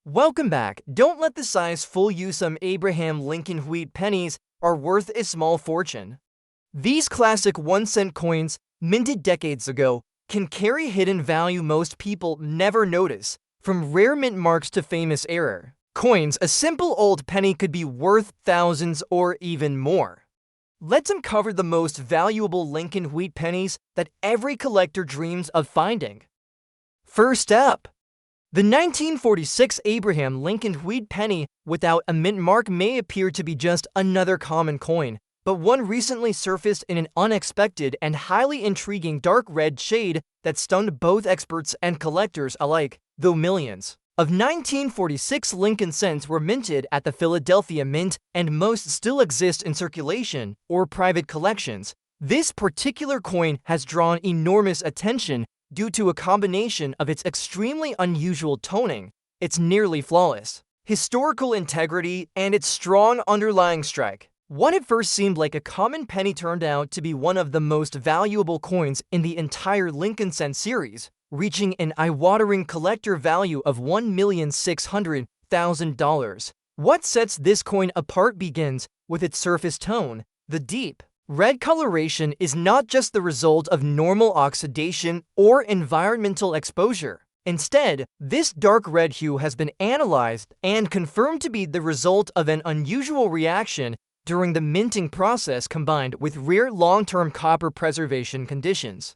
Welcome back. Don't let the size fool you. Some Abraham Lincoln wheat pennies are worth a small fortune. These classic 1-cent coins, minted decades ago, can carry hidden value most people never notice, from rare mint marks to famous error coins. A simple old penny could be worth thousands or even more. Let's uncover the most valuable Lincoln wheat pennies that every collector dreams of finding. First up, the 1946 Abraham Lincoln wheat penny without a mint mark may appear to be just another common coin, but one recently surfaced in an unexpected and highly intriguing dark red shade that stunned both experts and collectors alike, though millions of 1946 Lincoln cents were minted at the Philadelphia Mint, and most still exist in circulation or private collections. This particular coin has drawn enormous attention due to a combination of its extremely unusual toning, its nearly flawless historical integrity, and its strong underlying strike. What at first seemed like a common penny turned out to be one of the most valuable coins in the entire Lincoln cent series, reaching an eye-watering collector value of $1,600,000. What sets this coin apart begins with its surface tone. The deep red coloration is not just the result of normal oxidation or environmental exposure. Instead, this dark red hue has been analyzed and confirmed to be the result of an unusual reaction during the minting process combined with rare long-term copper preservation conditions.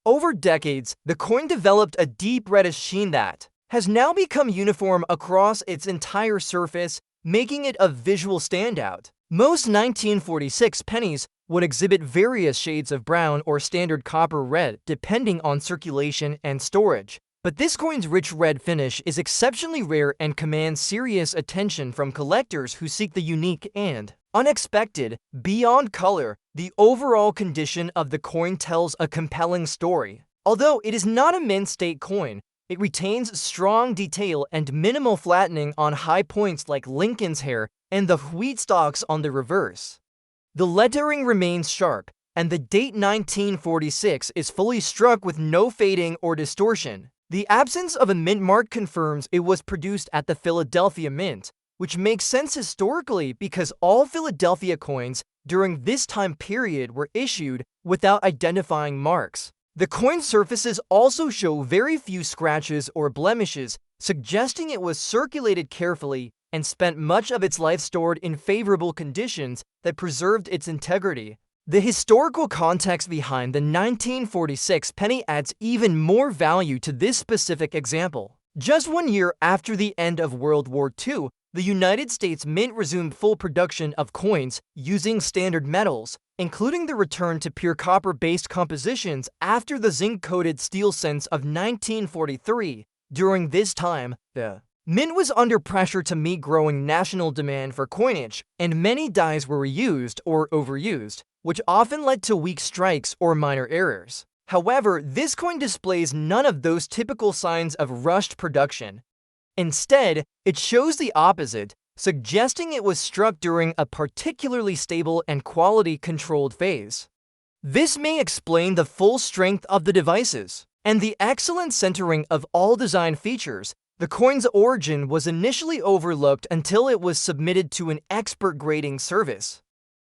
Over decades, the coin developed a deep reddish sheen that has now become uniform across its entire surface, making it a visual standout. Most 1946 pennies would exhibit various shades of brown or standard copper red depending on circulation and storage. But this coin's rich red finish is exceptionally rare and commands serious attention from collectors who seek the unique and unexpected. Beyond color, the overall condition of the coin tells a compelling story. Although it is not a mint state coin, it retains strong detail and minimal flattening on high points like Lincoln's hair and the wheat stalks on the reverse. The lettering remains sharp, and the date 1946 is fully struck with no fading or distortion. The absence of a mint mark confirms it was produced at the Philadelphia Mint, which makes sense historically because all Philadelphia coins during this time period were issued without identifying marks. The coin surfaces also show very few scratches or blemishes, suggesting it was circulated carefully and spent much of its life stored in favorable conditions that preserved its integrity. The historical context behind the 1946 penny adds even more value to this specific example. Just 1 year after the end of World War II, the United States Mint resumed full production of coins using standard metals, including the return to pure copper-based compositions after the zinc-coated steel cents of 1943. During this time, the Mint was under pressure to meet growing national demand for coinage, and many dies were reused or overused, which often led to weak strikes or minor errors. However, this coin displays none of those typical signs of rushed production. Instead, it shows the opposite, suggesting it was struck during a particularly stable and quality-controlled phase. This may explain the full strength of the devices and the excellent centering of all design features. The coin's origin was initially overlooked until it was submitted to an expert grading service.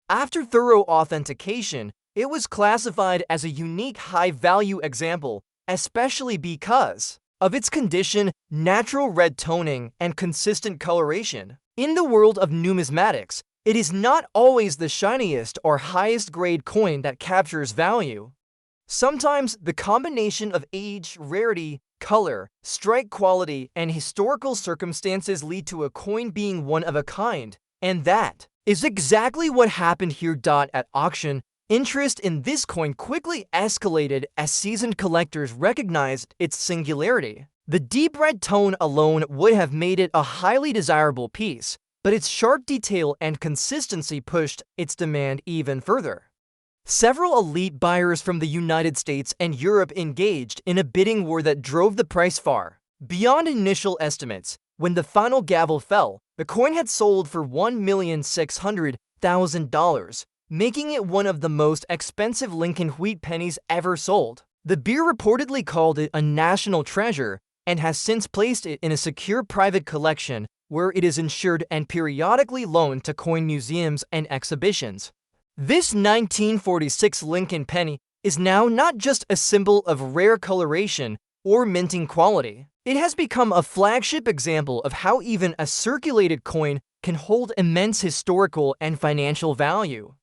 After thorough authentication, it was classified as a unique high-value example, especially because of its condition, natural red toning, and consistent coloration. In the world of numismatics, it is not always the shiniest or highest grade coin that captures value. Sometimes the combination of age, rarity, color, strike quality, and historical circumstances lead to a coin being one of a kind, and that is exactly what happened here. At auction, interest in this coin quickly escalated as seasoned collectors recognized its singularity. The deep red tone alone would have made it a highly desirable piece, but its sharp detail and consistency pushed its demand even further. Several elite buyers from the United States and Europe engaged in a bidding war that drove the price far beyond initial estimates. When the final gavel fell, the coin had sold for $1,600,000, making it one of the most expensive Lincoln wheat pennies ever sold. The Beer reportedly called it a national treasure, and has since placed it in a secure private collection where it is insured and periodically loaned to coin museums and exhibitions. This 1946 Lincoln penny is now not just a symbol of rare coloration or minting quality. It has become a flagship example of how even a circulated coin can hold immense historical and financial value.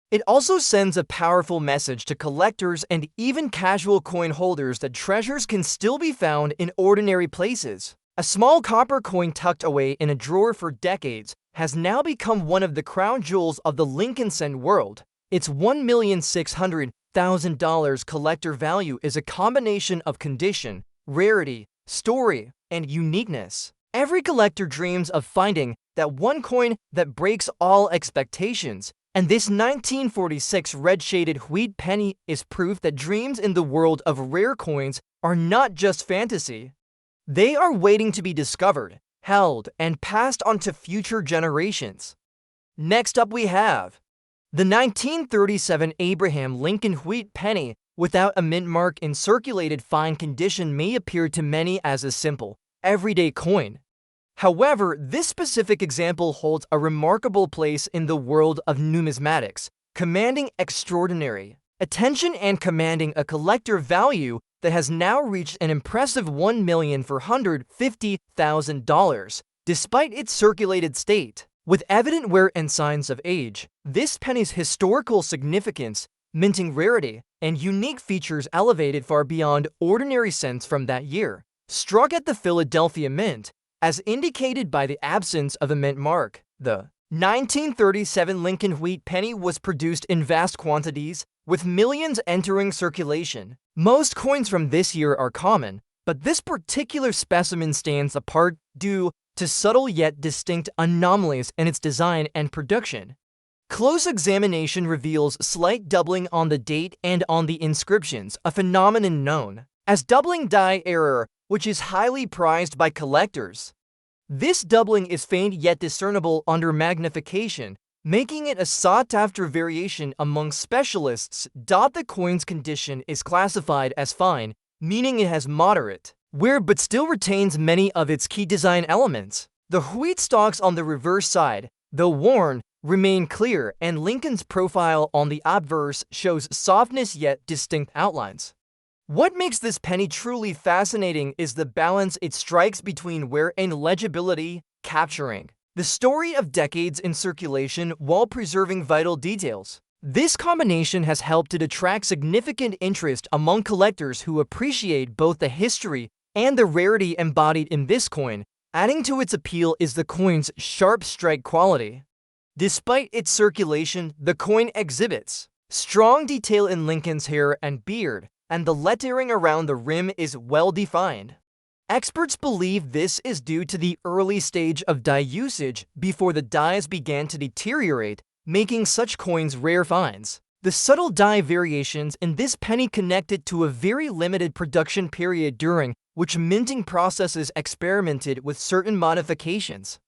It also sends a powerful message to collectors and even casual coin holders that treasures can still be found in ordinary places. A small copper coin tucked away in a drawer for decades has now become one of the crown jewels of the Lincoln cent world. Its $1,600,000 collector value is a combination of condition, rarity, story, and uniqueness. Every collector dreams of finding that one coin that breaks all expectations, and this 1946 red-shaded wheat penny is proof that dreams in the world of rare coins are not just fantasy. They are waiting to be discovered, held, and passed on to future generations. Next up we have the 1937 Abraham Lincoln wheat penny without a mint mark in circulated fine condition may appear to many as a simple, everyday coin. However, this specific example holds a remarkable place in the world of numismatics, commanding extraordinary attention and commanding a collector value that has now reached an impressive $1,450,000, despite its circulated state. With evident wear and signs of age, this penny's historical significance, minting rarity, and unique features elevated far beyond ordinary cents from that year. Struck at the Philadelphia Mint, as indicated by the absence of a mint mark, the 1937 Lincoln wheat penny was produced in vast quantities, with millions entering circulation. Most coins from this year are common, but this particular specimen stands apart due to subtle yet distinct anomalies in its design and production. Close examination reveals slight doubling on the date and on the inscriptions, a phenomenon known as doubling die error, which is highly prized by collectors. This doubling is faint yet discernible under magnification, making it a sought-after variation among specialists. The coin's condition is classified as fine, meaning it has moderate wear but still retains many of its key design elements. The wheat stalks on the reverse side, though worn, remain clear, and Lincoln's profile on the obverse shows softness yet distinct outlines. What makes this penny truly fascinating is the balance it strikes between wear and legibility, capturing the story of decades in circulation while preserving vital details. This combination has helped it attract significant interest among collectors who appreciate both the history and the rarity embodied in this coin. Adding to its appeal is the coin's sharp strike quality. Despite its circulation, the coin exhibits strong detail in Lincoln's hair and beard, and the lettering around the rim is well defined. Experts believe this is due to the early stage of die usage before the dies began to deteriorate, making such coins rare finds. The subtle die variations in this penny connected to a very limited production period during which minting processes experimented with certain modifications.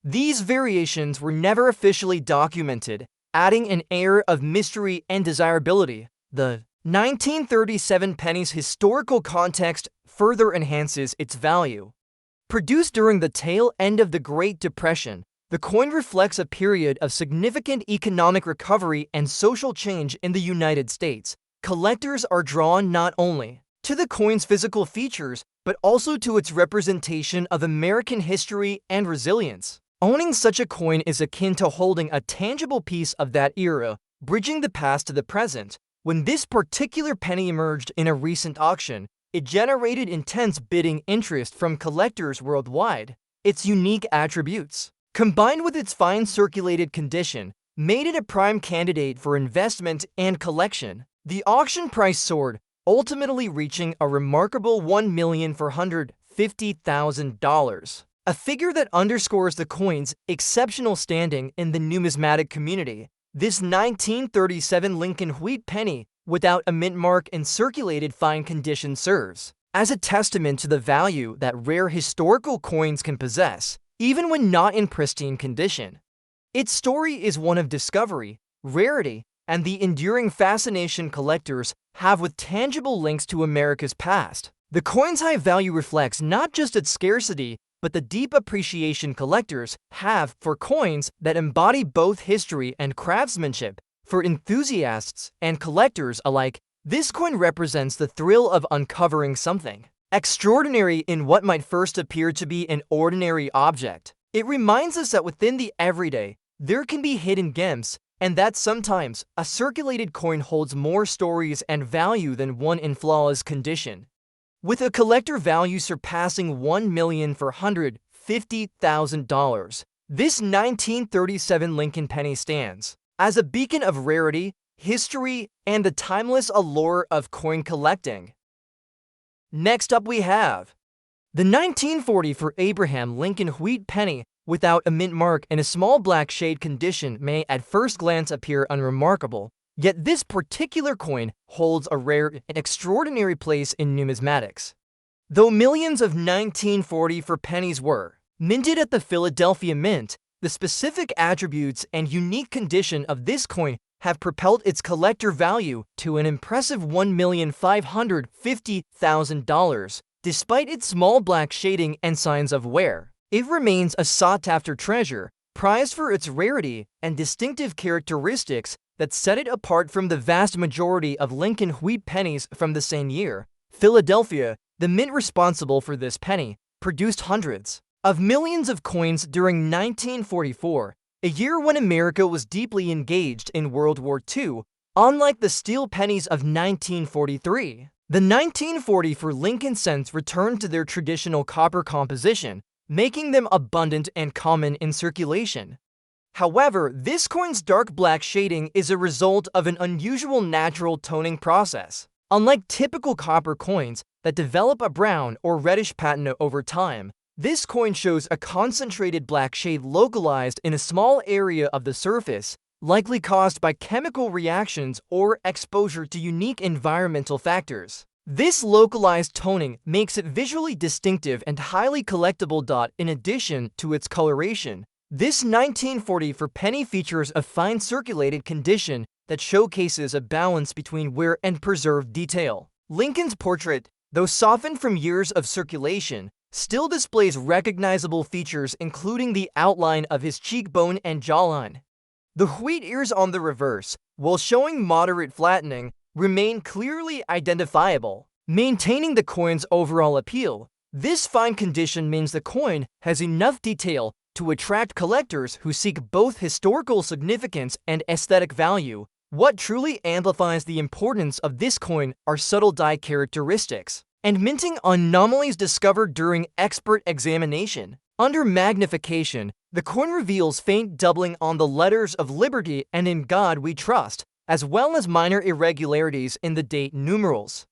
These variations were never officially documented, adding an air of mystery and desirability. The 1937 penny's historical context further enhances its value. Produced during the tail end of the Great Depression, the coin reflects a period of significant economic recovery and social change in the United States. Collectors are drawn not only to the coin's physical features, but also to its representation of American history and resilience. Owning such a coin is akin to holding a tangible piece of that era, bridging the past to the present. When this particular penny emerged in a recent auction, it generated intense bidding interest from collectors worldwide. Its unique attributes, combined with its fine circulated condition, made it a prime candidate for investment and collection. The auction price soared, ultimately reaching a remarkable $1,450,000, a figure that underscores the coin's exceptional standing in the numismatic community. This 1937 Lincoln wheat penny, without a mint mark in circulated fine condition, serves as a testament to the value that rare historical coins can possess, even when not in pristine condition. Its story is one of discovery, rarity, and the enduring fascination collectors have with tangible links to America's past. The coin's high value reflects not just its scarcity, but the deep appreciation collectors have for coins that embody both history and craftsmanship. For enthusiasts and collectors alike, this coin represents the thrill of uncovering something extraordinary in what might first appear to be an ordinary object. It reminds us that within the everyday, there can be hidden gems, and that sometimes a circulated coin holds more stories and value than one in flawless condition. With a collector value surpassing $1,450,000, this 1937 Lincoln penny stands as a beacon of rarity, history, and the timeless allure of coin collecting. Next up we have the 1940 for Abraham Lincoln wheat penny without a mint mark in a small black shade condition may at first glance appear unremarkable, yet this particular coin holds a rare and extraordinary place in numismatics. Though millions of 1940 for pennies were minted at the Philadelphia Mint, the specific attributes and unique condition of this coin have propelled its collector value to an impressive $1,550,000. Despite its small black shading and signs of wear, it remains a sought-after treasure, prized for its rarity and distinctive characteristics that set it apart from the vast majority of Lincoln wheat pennies from the same year. Philadelphia, the mint responsible for this penny, produced hundreds of millions of coins during 1944, a year when America was deeply engaged in World War II, unlike the steel pennies of 1943. The 1940 for Lincoln cents returned to their traditional copper composition, making them abundant and common in circulation. However, this coin's dark black shading is a result of an unusual natural toning process. Unlike typical copper coins that develop a brown or reddish patina over time, this coin shows a concentrated black shade localized in a small area of the surface, likely caused by chemical reactions or exposure to unique environmental factors. This localized toning makes it visually distinctive and highly collectible. In addition to its coloration, this 1940 for penny features a fine circulated condition that showcases a balance between wear and preserved detail. Lincoln's portrait, though softened from years of circulation, still displays recognizable features including the outline of his cheekbone and jawline. The wheat ears on the reverse, while showing moderate flattening, remain clearly identifiable, maintaining the coin's overall appeal. This fine condition means the coin has enough detail to attract collectors who seek both historical significance and aesthetic value. What truly amplifies the importance of this coin are subtle die characteristics and minting anomalies discovered during expert examination. Under magnification, the coin reveals faint doubling on the letters of Liberty and In God We Trust, as well as minor irregularities in the date numerals.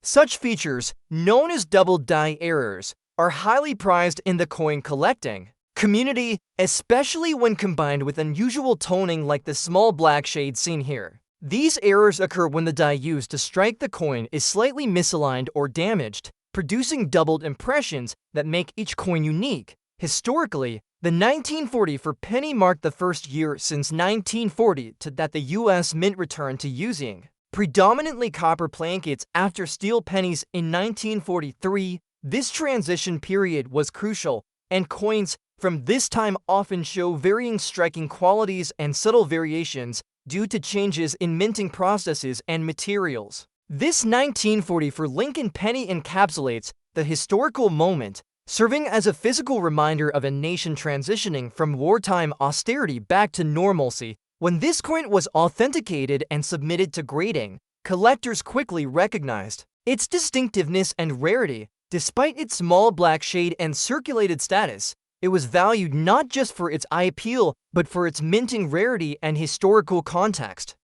Such features, known as double die errors, are highly prized in the coin collecting community, especially when combined with unusual toning like the small black shade seen here. These errors occur when the die used to strike the coin is slightly misaligned or damaged, producing doubled impressions that make each coin unique. Historically, the 1940 for penny marked the first year since 1940 that the U.S. Mint returned to using predominantly copper plankets after steel pennies in 1943. This transition period was crucial, and coins from this time often show varying striking qualities and subtle variations due to changes in minting processes and materials. This 1940 for Lincoln penny encapsulates the historical moment, serving as a physical reminder of a nation transitioning from wartime austerity back to normalcy. When this coin was authenticated and submitted to grading, collectors quickly recognized its distinctiveness and rarity. Despite its small black shade and circulated status, it was valued not just for its eye appeal, but for its minting rarity and historical context.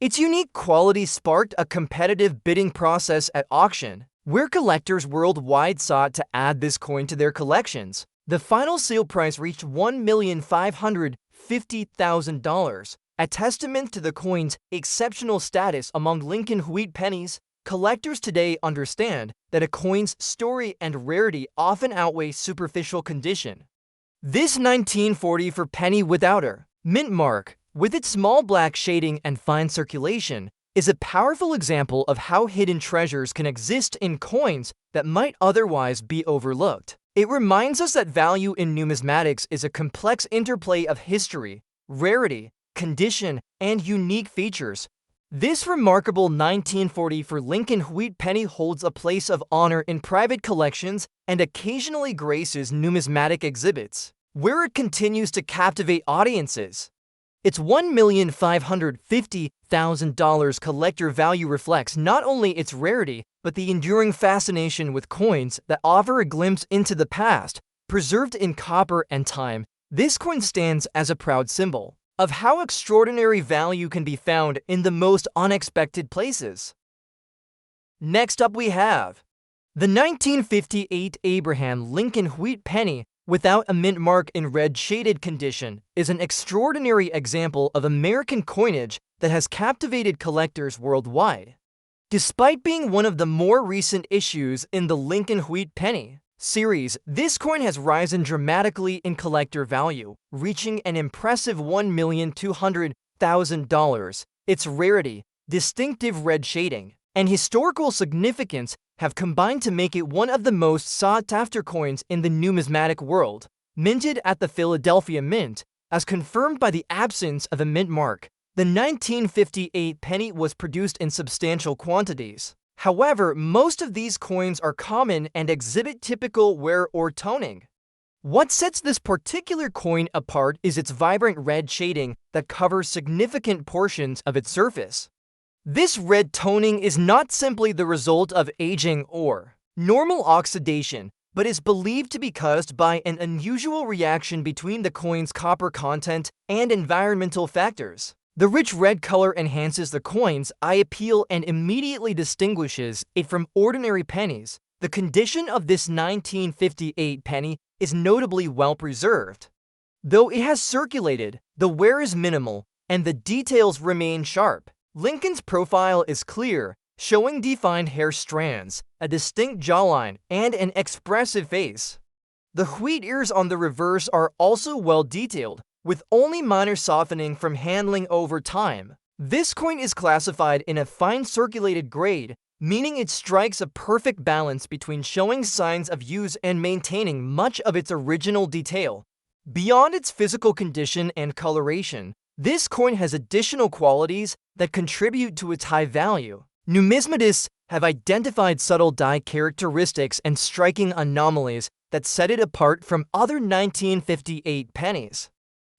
Its unique quality sparked a competitive bidding process at auction, where collectors worldwide sought to add this coin to their collections. The final sale price reached $1,550,000, a testament to the coin's exceptional status among Lincoln wheat pennies. Collectors today understand that a coin's story and rarity often outweigh superficial condition. This 1940 for penny without a mint mark, with its small black shading and fine circulation, is a powerful example of how hidden treasures can exist in coins that might otherwise be overlooked. It reminds us that value in numismatics is a complex interplay of history, rarity, condition, and unique features. This remarkable 1944 Lincoln wheat penny holds a place of honor in private collections and occasionally graces numismatic exhibits, where it continues to captivate audiences. Its $1,550,000 collector value reflects not only its rarity, but the enduring fascination with coins that offer a glimpse into the past, preserved in copper and time. This coin stands as a proud symbol of how extraordinary value can be found in the most unexpected places. Next up we have the 1958 Abraham Lincoln wheat penny without a mint mark in red shaded condition is an extraordinary example of American coinage that has captivated collectors worldwide. Despite being one of the more recent issues in the Lincoln wheat penny series, this coin has risen dramatically in collector value, reaching an impressive $1,200,000. Its rarity, distinctive red shading, and historical significance have combined to make it one of the most sought-after coins in the numismatic world. Minted at the Philadelphia Mint, as confirmed by the absence of a mint mark, the 1958 penny was produced in substantial quantities. However, most of these coins are common and exhibit typical wear or toning. What sets this particular coin apart is its vibrant red shading that covers significant portions of its surface. This red toning is not simply the result of aging or normal oxidation, but is believed to be caused by an unusual reaction between the coin's copper content and environmental factors. The rich red color enhances the coin's eye appeal and immediately distinguishes it from ordinary pennies. The condition of this 1958 penny is notably well preserved. Though it has circulated, the wear is minimal, and the details remain sharp. Lincoln's profile is clear, showing defined hair strands, a distinct jawline, and an expressive face. The wheat ears on the reverse are also well detailed, with only minor softening from handling over time. This coin is classified in a fine circulated grade, meaning it strikes a perfect balance between showing signs of use and maintaining much of its original detail. Beyond its physical condition and coloration, this coin has additional qualities that contribute to its high value. Numismatists have identified subtle die characteristics and striking anomalies that set it apart from other 1958 pennies.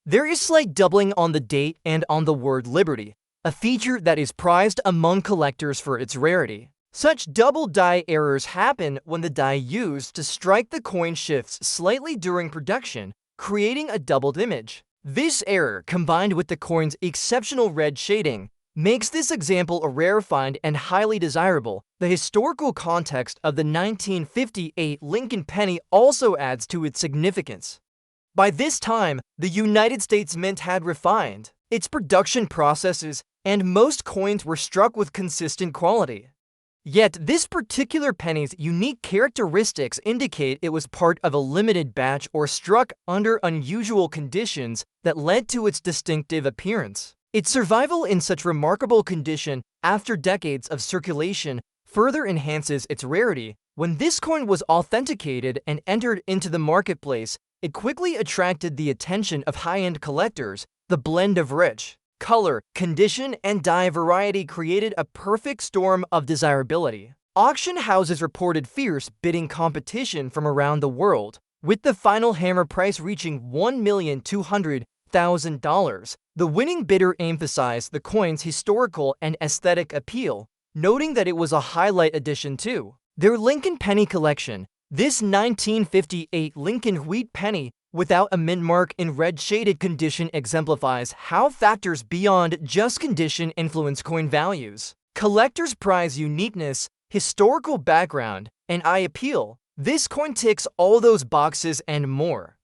There is slight doubling on the date and on the word liberty, a feature that is prized among collectors for its rarity. Such double die errors happen when the die used to strike the coin shifts slightly during production, creating a doubled image. This error, combined with the coin's exceptional red shading, makes this example a rare find and highly desirable. The historical context of the 1958 Lincoln penny also adds to its significance. By this time, the United States Mint had refined its production processes, and most coins were struck with consistent quality. Yet, this particular penny's unique characteristics indicate it was part of a limited batch or struck under unusual conditions that led to its distinctive appearance. Its survival in such remarkable condition after decades of circulation further enhances its rarity. When this coin was authenticated and entered into the marketplace, it quickly attracted the attention of high-end collectors. The blend of rich color, condition, and die variety created a perfect storm of desirability. Auction houses reported fierce bidding competition from around the world, with the final hammer price reaching $1,200,000. The winning bidder emphasized the coin's historical and aesthetic appeal, noting that it was a highlight addition to their Lincoln penny collection. This 1958 Lincoln wheat penny without a mint mark in red shaded condition exemplifies how factors beyond just condition influence coin values. Collectors prize uniqueness, historical background, and eye appeal. This coin ticks all those boxes and more.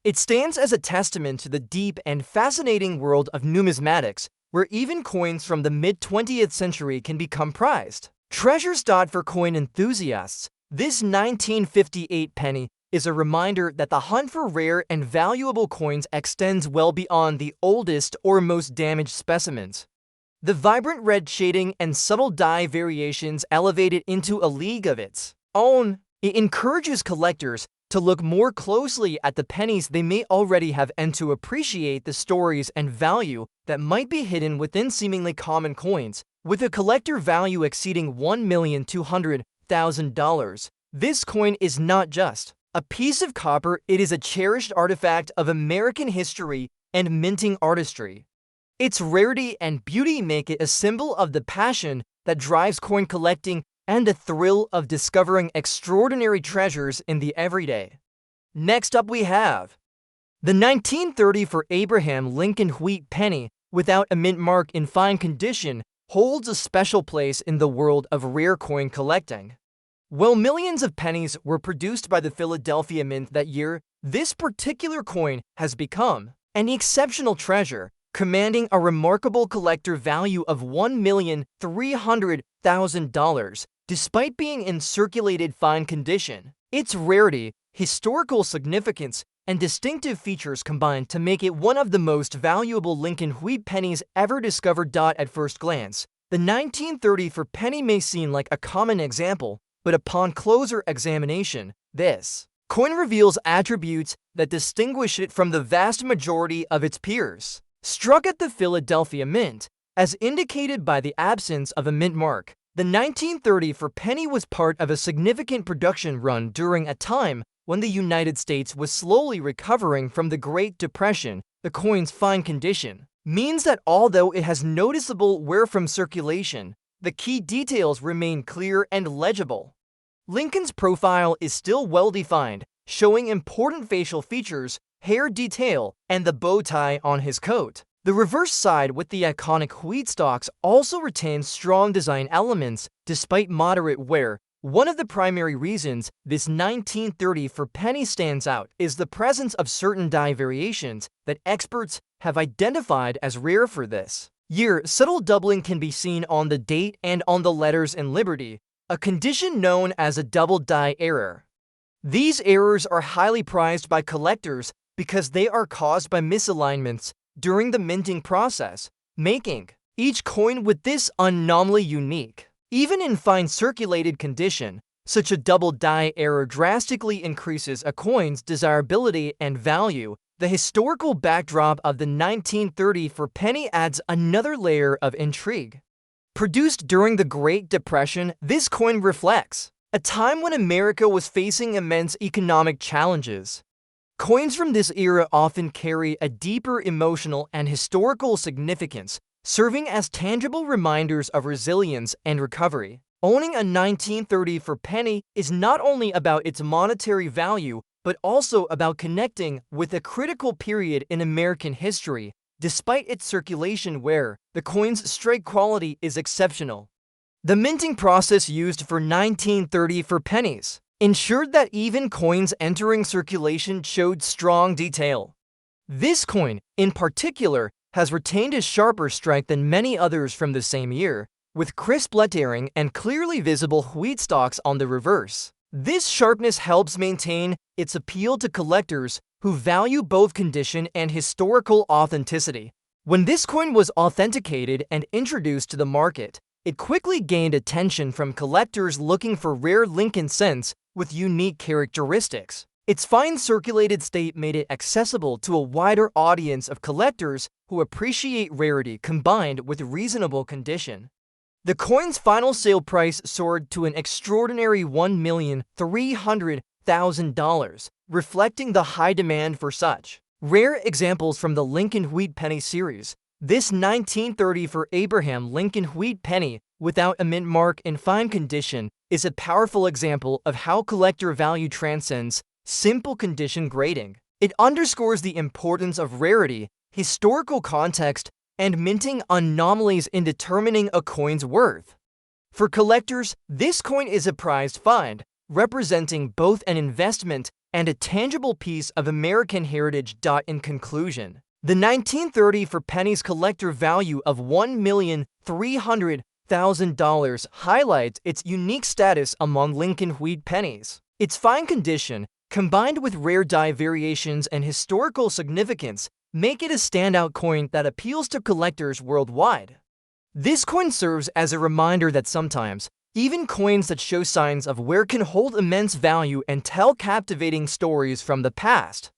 It stands as a testament to the deep and fascinating world of numismatics, where even coins from the mid-20th century can become prized treasures. For coin enthusiasts, this 1958 penny is a reminder that the hunt for rare and valuable coins extends well beyond the oldest or most damaged specimens. The vibrant red shading and subtle dye variations elevate it into a league of its own. It encourages collectors to look more closely at the pennies they may already have and to appreciate the stories and value that might be hidden within seemingly common coins. With a collector value exceeding $1,200,000, this coin is not just a piece of copper, it is a cherished artifact of American history and minting artistry. Its rarity and beauty make it a symbol of the passion that drives coin collecting and the thrill of discovering extraordinary treasures in the everyday. Next up we have the 1930 for Abraham Lincoln wheat penny without a mint mark in fine condition holds a special place in the world of rare coin collecting. While millions of pennies were produced by the Philadelphia Mint that year, this particular coin has become an exceptional treasure, commanding a remarkable collector value of $1,300,000, despite being in circulated fine condition. Its rarity, historical significance, and distinctive features combine to make it one of the most valuable Lincoln wheat pennies ever discovered. At first glance, the 1930 for penny may seem like a common example, but upon closer examination, this coin reveals attributes that distinguish it from the vast majority of its peers. Struck at the Philadelphia Mint, as indicated by the absence of a mint mark, the 1930 for penny was part of a significant production run during a time when the United States was slowly recovering from the Great Depression. The coin's fine condition means that although it has noticeable wear from circulation, the key details remain clear and legible. Lincoln's profile is still well-defined, showing important facial features, hair detail, and the bow tie on his coat. The reverse side with the iconic wheat stalks also retains strong design elements despite moderate wear. One of the primary reasons this 1930 for penny stands out is the presence of certain die variations that experts have identified as rare for this year. Subtle doubling can be seen on the date and on the letters in Liberty, a condition known as a double die error. These errors are highly prized by collectors because they are caused by misalignments during the minting process, making each coin with this anomaly unique. Even in fine circulated condition, such a double die error drastically increases a coin's desirability and value. The historical backdrop of the 1930 for penny adds another layer of intrigue. Produced during the Great Depression, this coin reflects a time when America was facing immense economic challenges. Coins from this era often carry a deeper emotional and historical significance, serving as tangible reminders of resilience and recovery. Owning a 1930 for penny is not only about its monetary value, but also about connecting with a critical period in American history. Despite its circulation wear, the coin's strike quality is exceptional. The minting process used for 1930 for pennies ensured that even coins entering circulation showed strong detail. This coin, in particular, has retained a sharper strike than many others from the same year, with crisp lettering and clearly visible wheat stalks on the reverse. This sharpness helps maintain its appeal to collectors who value both condition and historical authenticity. When this coin was authenticated and introduced to the market, it quickly gained attention from collectors looking for rare Lincoln cents with unique characteristics. Its fine circulated state made it accessible to a wider audience of collectors who appreciate rarity combined with reasonable condition. The coin's final sale price soared to an extraordinary $1,300,000, reflecting the high demand for such rare examples from the Lincoln wheat penny series. This 1930 for Abraham Lincoln wheat penny without a mint mark in fine condition is a powerful example of how collector value transcends simple condition grading. It underscores the importance of rarity, historical context, and minting anomalies in determining a coin's worth. For collectors, this coin is a prized find, representing both an investment and a tangible piece of American heritage. In conclusion, the 1930 for penny's collector value of $1,300,000 highlights its unique status among Lincoln wheat pennies. Its fine condition, combined with rare die variations and historical significance, make it a standout coin that appeals to collectors worldwide. This coin serves as a reminder that sometimes, even coins that show signs of wear can hold immense value and tell captivating stories from the past.